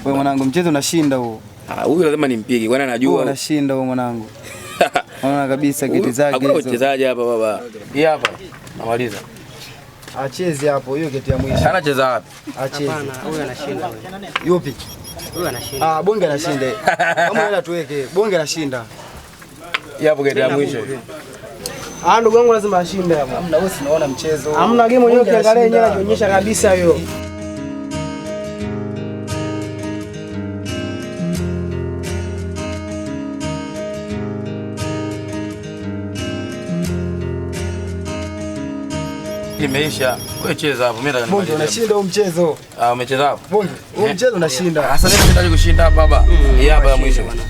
Wewe mwanangu mchezo unashinda huo. Huyu lazima nimpige kwani anajua. Unashinda huo mwanangu. Unaona kabisa kiti zake hizo. Hakuna mchezaji hapa baba. Hii hapa. Namaliza. Acheze hapo hiyo kiti ya mwisho. Anacheza wapi? Acheze. Hapana, huyu anashinda. Yupi? Huyu anashinda. Bonge anashinda. Kama wewe tuweke, Bonge anashinda. Hapo kiti ya mwisho. Ndugu wangu lazima ashinde hapo. Hamna wewe unaona mchezo. Hamna game yenyewe ukiangalia yenyewe inaonyesha kabisa hiyo. Imeisha. Wewe cheza hapo. Mimi nataka Bonge unashinda huo mchezo. Umecheza hapo. Bonge, huo mchezo unashinda. Sasa mimi nataka kushinda hapa baba. Hii hapa ya mwisho bwana.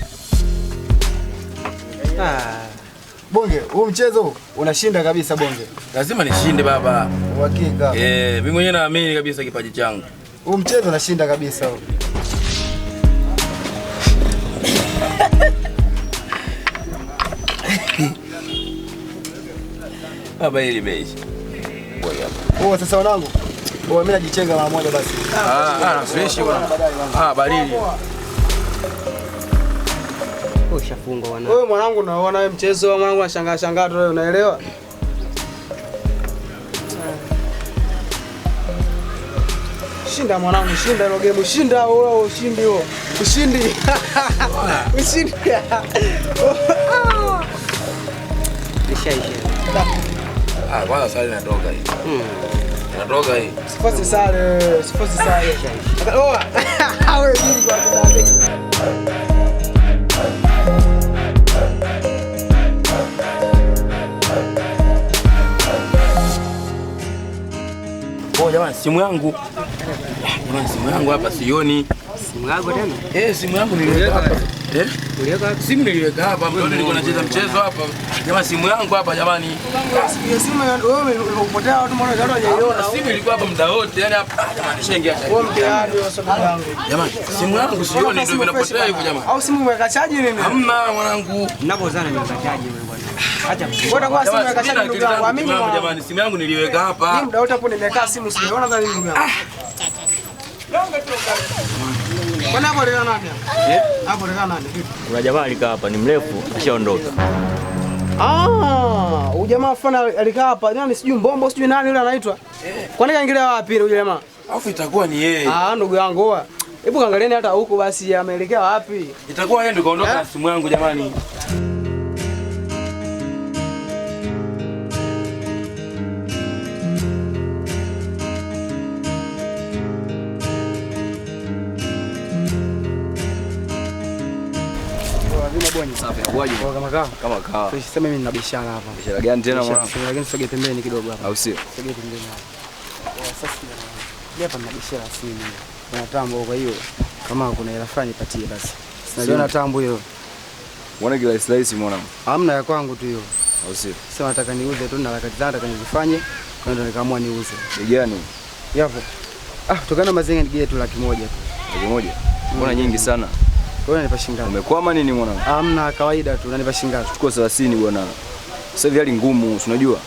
Bonge, huo mchezo unashinda kabisa Bonge. Lazima nishinde baba. Uhakika. Mimi mwenyewe naamini kabisa kipaji changu. Huo mchezo unashinda kabisa huo. Baba hili imeisha. Wewe sasa wanangu. Wewe mimi najichenga mara moja basi. Fresh bwana. Baridi. Ushafungwa wana. Wewe mwanangu unaona wewe mchezo mwanangu unashangaa tu wewe unaelewa? Shinda mwanangu, shinda ile game, shinda wewe, ushindi huo. Ushindi. Ushindi. Ishaisha. Kwanza sare inatoka hii. Inatoka hii. Sifosi sare. Wewe bingu akidande. Jamani simu yangu. Jamani simu yangu hapa sioni. Simu yako tena? Simu yangu niliweka hapa. Uliweka hapa? Simu niliweka hapa. Mtoto nilikuwa nacheza mchezo hapa. Jamani simu yangu hapa jamani. Simu wewe ulipotea watu mbona hajaiona? Simu ilikuwa hapa muda wote. Yaani hapa jamani shenge acha. Wewe mteadi wa sababu yangu. Jamani simu yangu sioni ndio inapotea hivyo jamani. Au simu umeweka chaji nini? Hamna mwanangu. Ninapozana nimeweka chaji wewe bwana. Acha. Wewe kwa simu umeweka chaji ndugu yangu. Amini jamani simu yangu niliweka hapa. Mimi muda wote hapo nimekaa simu sijaona dhani ndugu yangu. Bwana hapo leo nani? Hapo leo nani? Kuna jamaa alikaa hapa ni mrefu ashaondoka. Huyu jamaa fana alikaa hapa. Nani sijui Mbombo sijui nani yule anaitwa? Kwani kaingilia wapi yule jamaa? Alafu itakuwa ni yeye. Ndugu yangu wewe. Hebu kaangalieni hata huko basi ameelekea wapi? Itakuwa yeye ndio kaondoka na simu yangu jamani. Safi inakuaje? Kama kawa. Sema mimi nina biashara hapa. Biashara gani tena mwanangu? Lakini sogea pembeni kidogo hapa. Au sio? Sogea pembeni hapa. Sasa mimi hapa nina biashara simu. Kuna tambo kwa hiyo kama kuna hela fulani nipatie basi. Sinaona tambo hiyo. Muone kila slice mwanangu. Hamna ya kwangu tu hiyo. Au sio? Sema nataka niuze tu na harakati zangu nataka nizifanye. Ndio nikaamua niuze. Ni gani? Yapo. Tokana mazenga ni getu 100,000 tu. 100,000. Mbona nyingi sana? Wewe unanipa shilingi ngapi? Umekwama nini mwanangu? Hamna kawaida tu, unanipa shilingi ngapi? Chukua 30 bwana. Sasa hivi hali ngumu, unajua?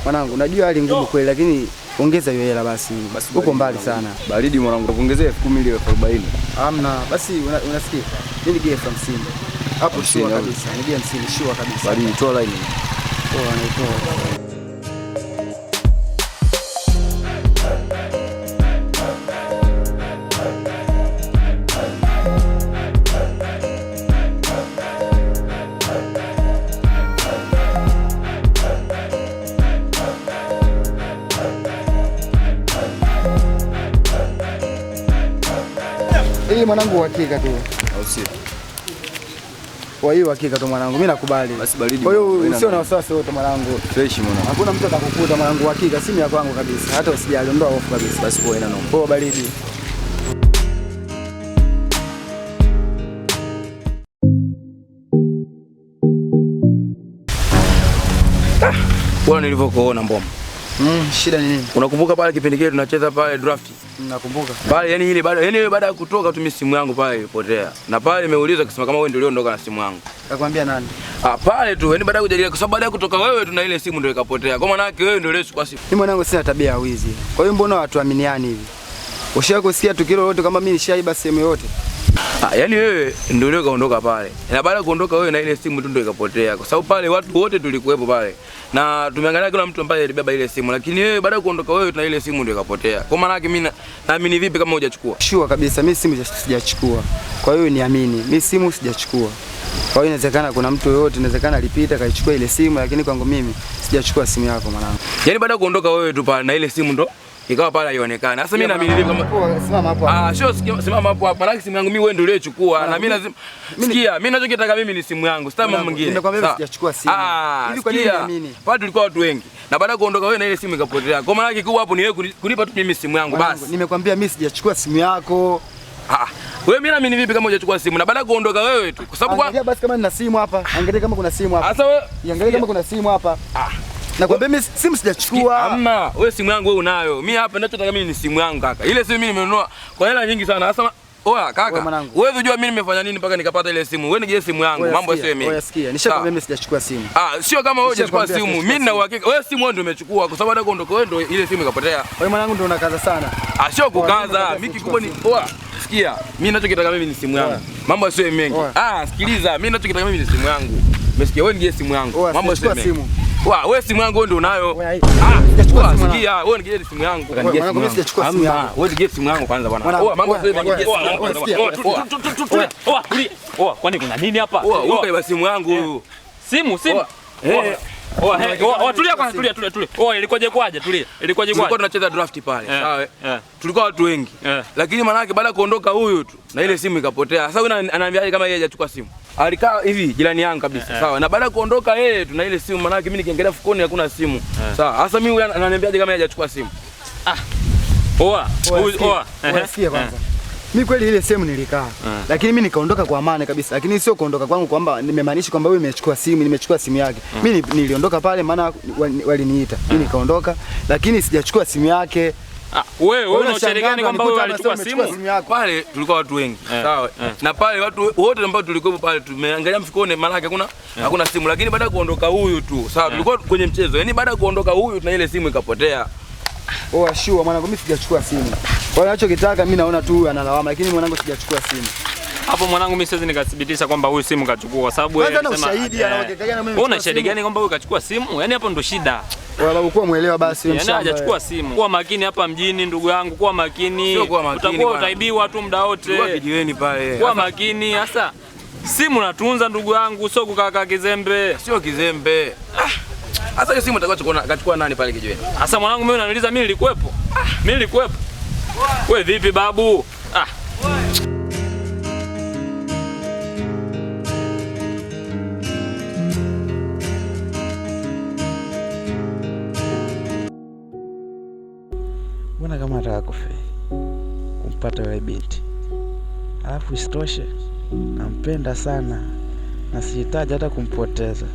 Mwanangu, najua hali ngumu kweli lakini ongeza hiyo hela basi. Uko mbali sana. Baridi mwanangu, utakuongezea 10,000 ili 40,000. Hamna, basi unasikia? Mimi nige 50. Hapo sure kabisa. Nige 50 sure kabisa. Baridi toa line. Anaitoa. Hii mwanangu uhakika tu. Au sio? Kwa hiyo uhakika tu mwanangu, mimi nakubali. Basi baridi. Kwa hiyo usio na wasiwasi wote mwanangu. Fresh mwanangu. Hakuna mtu atakukuta mwanangu, uhakika simu ya kwangu kabisa. Hata usijali, ondoa hofu kabisa. Basi poa ina noma. Poa baridi. Bwana nilivyokuona Mbombo. Shida ni nini? Unakumbuka pale kipindi kile tunacheza pale draft? Nakumbuka. Pale yani ile baada ya kutoka tu mimi simu yangu pale ilipotea. Na pale nimeuliza kusema kama wewe ndio uliondoka na simu yangu. Nakwambia nani? Pale tu yani baada ya kujadili kwa sababu baada ya kutoka wewe tuna ile simu ndio ikapotea. Kwa maana yake wewe ndio ile kwa simu. Mimi mwanangu sina tabia ya wizi. Kwa hiyo mbona watu aminiani hivi? Ushawahi kusikia tukio lolote kama mimi nishaiba sehemu yote? Yaani wewe ndio leo kaondoka pale. Na baada ya kuondoka wewe na ile simu tu ndio ikapotea. Kwa sababu pale watu wote tulikuwepo pale. Na tumeangalia kila mtu ambaye alibeba ile simu, lakini wewe baada ya kuondoka wewe na ile simu ndio ikapotea. Kwa maana yake mimi naamini vipi kama hujachukua? Sure kabisa mimi simu sijachukua. Kwa hiyo niamini, mimi simu sijachukua. Kwa hiyo inawezekana kuna mtu yoyote inawezekana alipita kaichukua ile simu, lakini kwangu mimi sijachukua simu yako mwanangu. Yaani baada ya kuondoka wewe tu pale na ile simu ndo ikawa pale haionekani. Sasa mimi naamini vipi kama simama hapo. Sio simama hapo hapo. Maana simu yangu mimi wewe ndio uliyechukua na mimi lazima sikia, mimi ninachokitaka mimi ni simu yangu. Sitaki mambo mengine. Nimekwambia mimi sijachukua simu. Hivi kwa nini naamini? Pale tulikuwa watu wengi. Na baada ya kuondoka wewe na ile simu ikapotea. Kwa maana kikubwa hapo ni wewe kunipa tu mimi simu yangu basi. Nimekwambia mimi sijachukua simu yako. Wewe mimi naamini vipi kama hujachukua simu? Na baada ya kuondoka wewe tu. Kwa sababu angalia basi kama nina simu hapa. Angalia kama kuna simu hapa. Sasa wewe angalia kama kuna simu hapa. Nakwambia mimi simu sijachukua. Hamna, wewe simu yangu wewe unayo. Mimi hapa ninachotaka mimi ni simu yangu kaka. Ile simu mimi nimenunua kwa hela nyingi sana. Sasa oya kaka, wewe unajua mimi nimefanya nini mpaka nikapata ile simu? Wewe nige simu yangu, mambo sio mimi. Oya sikia, nishakwambia mimi sijachukua simu. Sio kama wewe hujachukua simu. Mimi nina uhakika wewe simu wewe ndio umechukua kwa sababu baada ya kuondoka wewe ndio ile simu ikapotea. Wewe mwanangu ndio unakaza sana. Sio kukaza. Mimi kikubwa ni oya. Sikia, mimi ninachokitaka mimi ni simu yangu. Mambo sio mengi. Sikiliza, mimi ninachokitaka mimi ni simu yangu. Umesikia? Wewe nige simu yangu. Mambo sio mengi. Wewe simu yangu wewe ndio unayo. Sijachukua simu. Sikia, wewe nige simu yangu. Mwanangu mimi sijachukua simu yangu. Wewe nige simu yangu kwanza bwana. Mambo sio mengi. Kwani kuna nini hapa? Wewe kaiba simu yangu huyu. Simu? Tulia kwanza, tulia. Ilikuwaje kwaje? Tulia. Tulikuwa tunacheza draft pale, sawa? Tulikuwa watu wengi. Lakini maana yake baada ya kuondoka huyu tu na ile simu ikapotea. Sasa huyu ananiambia kama yeye hajachukua simu. Alikaa hivi jirani yangu kabisa, sawa? Na baada ya kuondoka yeye tu na ile simu, maana yake mimi nikiangalia fukoni hakuna simu. Sawa? Sasa mimi huyu ananiambia kama yeye hajachukua simu. Sikia kwanza. Mimi kweli ile simu nilikaa. Lakini mimi nikaondoka kwa amani kabisa. Lakini sio kuondoka kwangu kwamba nimemaanisha kwamba wewe nimechukua simu yake. Mimi niliondoka pale maana waliniita. Mimi nikaondoka lakini sijachukua simu yake. Wewe unaochele gani kwamba wewe alichukua simu? Pale tulikuwa watu wengi, sawa? Na pale watu wote ambao tulikuwa pale tumeangalia mfukoni maana yake hakuna simu, lakini baada ya kuondoka huyu tu, sawa? Tulikuwa kwenye mchezo. Yaani baada ya kuondoka huyu na ile simu ikapotea. Sure mwanangu mimi sijachukua simu. Kwa hiyo anachokitaka mimi naona tu analawama lakini mwanangu sijachukua simu. Hapo mwanangu mimi siwezi nikathibitisha kwamba huyu simu kachukua kwa sababu wewe unasema ushahidi anaokekana mimi. Wewe una shahidi gani kwamba huyu kachukua simu? Yaani hapo ndo shida. Wala ukuwa muelewa basi wewe mshamba. Yaani hajachukua simu. Kuwa makini hapa mjini ndugu yangu, kuwa makini. Utakuwa utaibiwa tu muda wote. Kwa kijiweni pale. Kuwa makini sasa. Simu natunza ndugu yangu, sio kukaa kizembe. Sio kizembe. Sasa hiyo simu kachukua nani pale kijiweni? Sasa mwanangu mimi unaniuliza mimi nilikuwepo? Mimi nilikuwepo. Wewe vipi babu? Mbona kama nataka kumpata yule binti. Alafu isitoshe nampenda sana na sihitaji hata kumpoteza.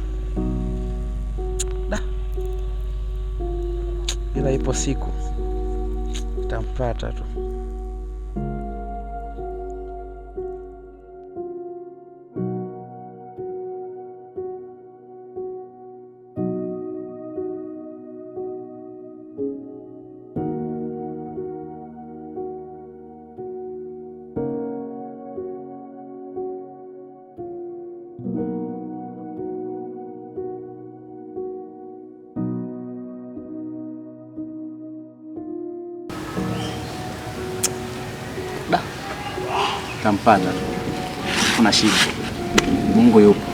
Ila ipo siku nitampata tu. Tampata. Kuna shida. Mungu yupo.